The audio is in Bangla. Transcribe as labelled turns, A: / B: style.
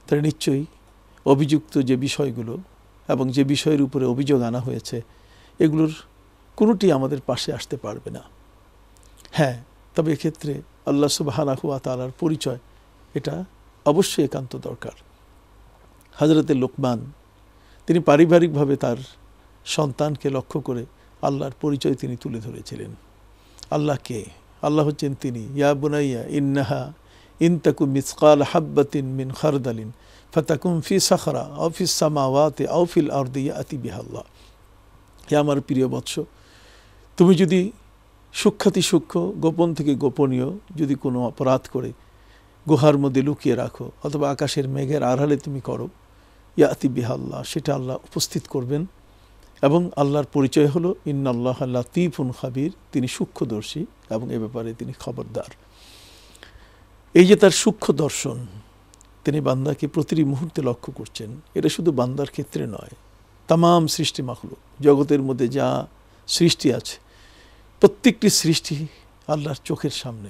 A: তাহলে নিশ্চয়ই অভিযুক্ত যে বিষয়গুলো এবং যে বিষয়ের উপরে অভিযোগ আনা হয়েছে এগুলোর কোনোটি আমাদের পাশে আসতে পারবে না। হ্যাঁ, তবে এক্ষেত্রে আল্লাহ সুবহানাহু ওয়া তাআলার পরিচয় এটা অবশ্যই একান্ত দরকার। হযরতে লোকমান তিনি পারিবারিকভাবে তার সন্তানকে লক্ষ্য করে আল্লাহর পরিচয় তিনি তুলে ধরেছিলেন। আল্লাহ কে? আল্লাহ হচ্ছেন তিনি। ইয়া বুনাইয়া ইন্নাহা ইন তাকু মিসকাল হাব্বাতিন মিন খারদালিন ফাতাকুম ফি সাখরা আও ফিস সামাওয়াতি আও ফিল আরদি ইয়াতি বিহাল্লাহ। হে আমার প্রিয় বৎস, তুমি যদি সূক্ষ্মাতি সূক্ষ্ম গোপন থেকে গোপনীয় যদি কোনো অপরাধ করে গুহার মধ্যে লুকিয়ে রাখো অথবা আকাশের মেঘের আড়ালে তুমি করো, ইয়াতি বিহাল্লাহ, সেটা আল্লাহ উপস্থিত করবেন। এবং আল্লাহর পরিচয় হলো ইন্নাল্লাহ লাতীফুন খাবির, তিনি সূক্ষ্মদর্শী এবং এ ব্যাপারে তিনি খবরদার। এই যে তার সূক্ষ্ম দর্শন, তিনি বান্দাকে প্রতিটি মুহূর্তে লক্ষ্য করছেন, এটা শুধু বান্দার ক্ষেত্রে নয়, তামাম সৃষ্টি মাখলুক, জগতের মধ্যে যা সৃষ্টি আছে প্রত্যেকটি সৃষ্টি আল্লাহর চোখের সামনে।